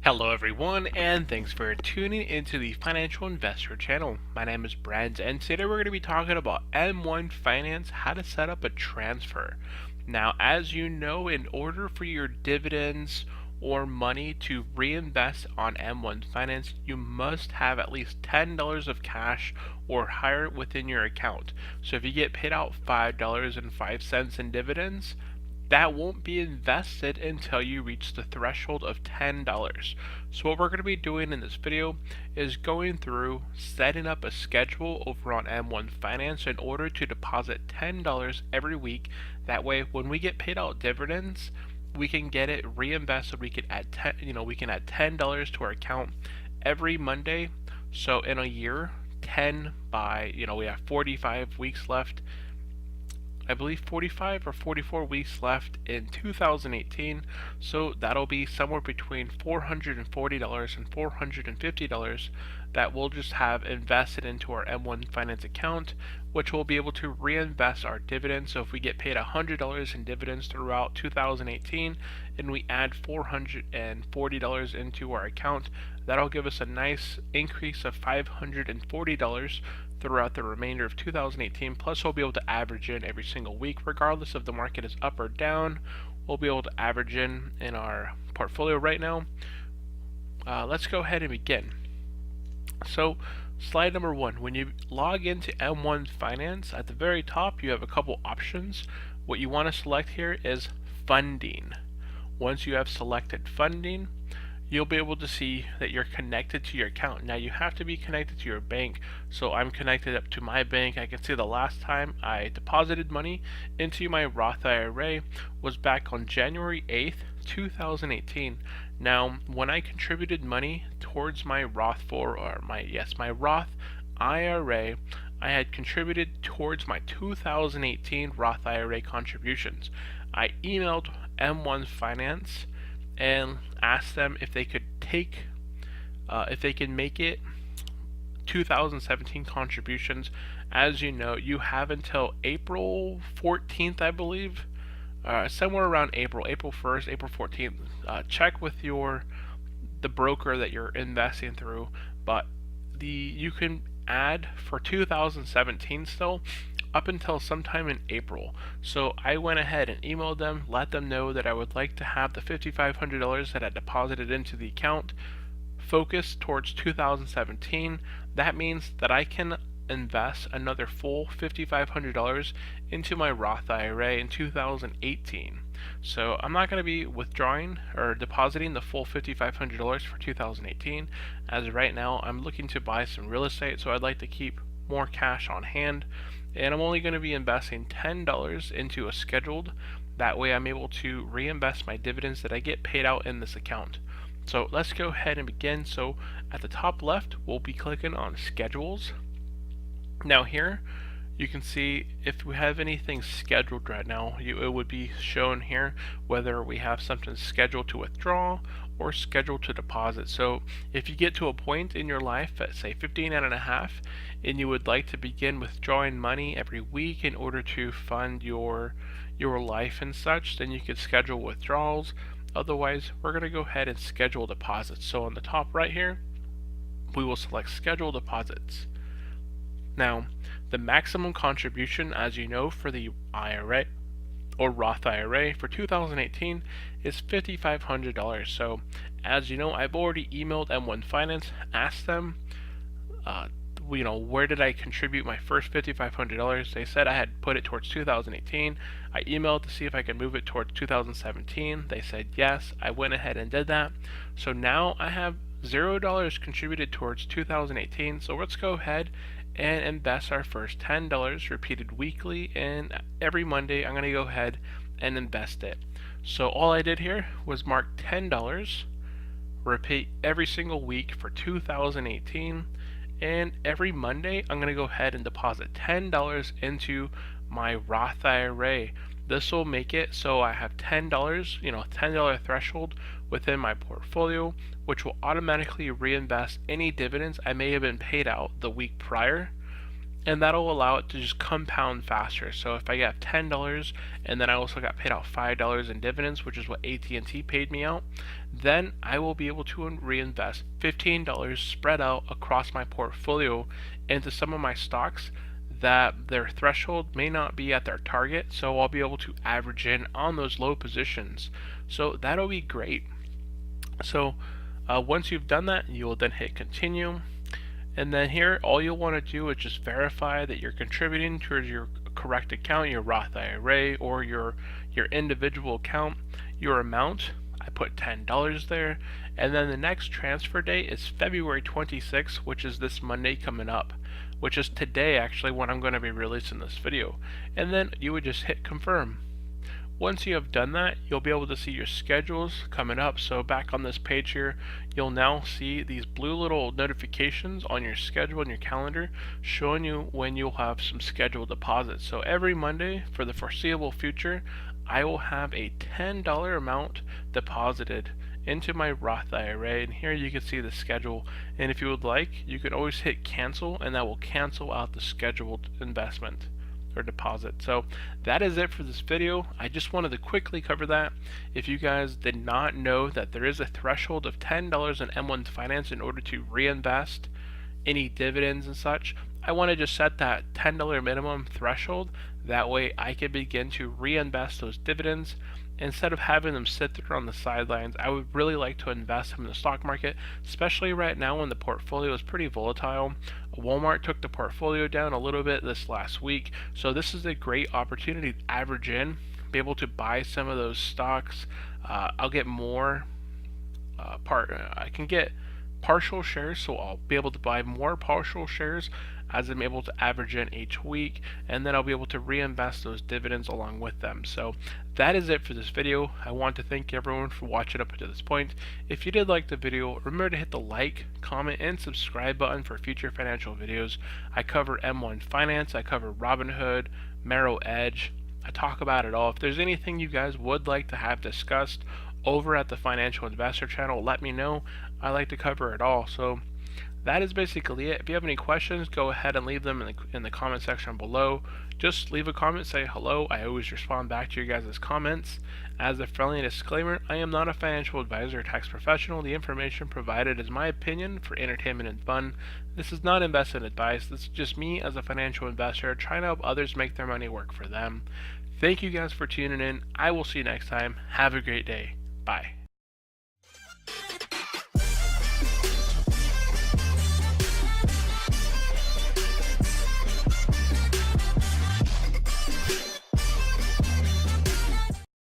Hello everyone, and thanks for tuning into the Financial Investor channel. My name is Brad, and today we're going to be talking about M1 Finance, how to set up a transfer. Now, as you know, in order for your dividends or money to reinvest on M1 Finance, you must have at least $10 of cash or higher within your account. So if you get paid out $5.05 in dividends, that won't be invested until you reach the threshold of $10. So what we're going to be doing in this video is going through setting up a schedule over on M1 Finance in order to deposit $10 every week. That way when we get paid out dividends, we can get it reinvested. We can add $10 to our account every Monday. So in a year, 10 by, we have 45 weeks left. I believe 45 or 44 weeks left in 2018, so that'll be somewhere between $440 and $450 that we'll just have invested into our M1 Finance account, which we'll be able to reinvest our dividends. So if we get paid $100 in dividends throughout 2018 and we add $440 into our account, that'll give us a nice increase of $540 throughout the remainder of 2018. Plus, we'll be able to average in every single week, regardless if the market is up or down. We'll be able to average in our portfolio right now. Let's go ahead and begin. So, slide number one, when you log into M1 Finance, at the very top you have a couple options. What you want to select here is funding. Once you have selected funding, you'll be able to see that you're connected to your account. Now you have to be connected to your bank, so I'm connected up to my bank. I can see the last time I deposited money into my Roth IRA was back on January 8th, 2018. Now when I contributed money towards my Roth my Roth IRA, I had contributed towards my 2018 Roth IRA contributions. I emailed M1 Finance and asked them if they could if they can make it 2017 contributions. As you know, you have until April 14th, I believe, somewhere around April 1st, April 14th. Check with the broker that you're investing through, but you can add for 2017 still up until sometime in April. So I went ahead and emailed them, let them know that I would like to have the $5,500 that I deposited into the account focused towards 2017. That means that I can invest another full $5,500 into my Roth IRA in 2018. So I'm not going to be withdrawing or depositing the full $5,500 for 2018, as right now I'm looking to buy some real estate, so I'd like to keep more cash on hand, and I'm only going to be investing $10 into a scheduled. That way I'm able to reinvest my dividends that I get paid out in this account. So let's go ahead and begin. So at the top left, we'll be clicking on schedules. Now here you can see if we have anything scheduled right now, it would be shown here whether we have something scheduled to withdraw or scheduled to deposit. So if you get to a point in your life at say 15 and a half and you would like to begin withdrawing money every week in order to fund your life and such, then you could schedule withdrawals. Otherwise, we're going to go ahead and schedule deposits. So on the top right here, we will select schedule deposits. Now, the maximum contribution, as you know, for the IRA or Roth IRA for 2018 is $5,500. So, as you know, I've already emailed M1 Finance, asked them, where did I contribute my first $5,500? They said I had put it towards 2018. I emailed to see if I could move it towards 2017. They said yes. I went ahead and did that. So now I have $0 contributed towards 2018. So let's go ahead and invest our first $10 repeated weekly, and every Monday I'm going to go ahead and invest it. So all I did here was mark $10, repeat every single week for 2018, and every Monday I'm going to go ahead and deposit $10 into my Roth IRA. This will make it so I have $10, $10 threshold within my portfolio, which will automatically reinvest any dividends I may have been paid out the week prior. and that'll allow it to just compound faster. So if I get $10 and then I also got paid out $5 in dividends, which is what AT&T paid me out, then I will be able to reinvest $15 spread out across my portfolio into some of my stocks that their threshold may not be at their target, so I'll be able to average in on those low positions. So that'll be great. So once you've done that, you will then hit continue. And then here, all you'll want to do is just verify that you're contributing towards your correct account, your Roth IRA or your individual account, your amount. I put $10 there, and then the next transfer date is February 26th, which is this Monday coming up, which is today actually when I'm going to be releasing this video. And then you would just hit confirm. Once you have done that, you'll be able to see your schedules coming up. So back on this page here, you'll now see these blue little notifications on your schedule and your calendar showing you when you'll have some scheduled deposits. So every Monday for the foreseeable future, I will have a $10 amount deposited into my Roth IRA, and here you can see the schedule, and if you would like, you can always hit cancel, and that will cancel out the scheduled investment or deposit. So that is it for this video. I just wanted to quickly cover that. If you guys did not know that there is a threshold of $10 in M1 Finance in order to reinvest any dividends and such, I want to just set that $10 minimum threshold. That way I can begin to reinvest those dividends instead of having them sit there on the sidelines. I would really like to invest them in the stock market, especially right now when the portfolio is pretty volatile. Walmart took the portfolio down a little bit this last week, so this is a great opportunity to average in, be able to buy some of those stocks. I'll get more I can get partial shares, so I'll be able to buy more partial shares as I'm able to average in each week, and then I'll be able to reinvest those dividends along with them. So that is it for this video. I want to thank everyone for watching up to this point. If you did like the video, remember to hit the like, comment, and subscribe button for future financial videos. I cover M1 Finance, I cover Robinhood, Merrill Edge, I talk about it all. If there's anything you guys would like to have discussed over at the Financial Investor channel, let me know. I like to cover it all. So that is basically it. If you have any questions, go ahead and leave them in the comment section below. Just leave a comment, say hello. I always respond back to you guys' comments. As a friendly disclaimer, I am not a financial advisor or tax professional. The information provided is my opinion for entertainment and fun. This is not investment advice. This is just me as a financial investor trying to help others make their money work for them. Thank you guys for tuning in. I will see you next time. Have a great day. Bye.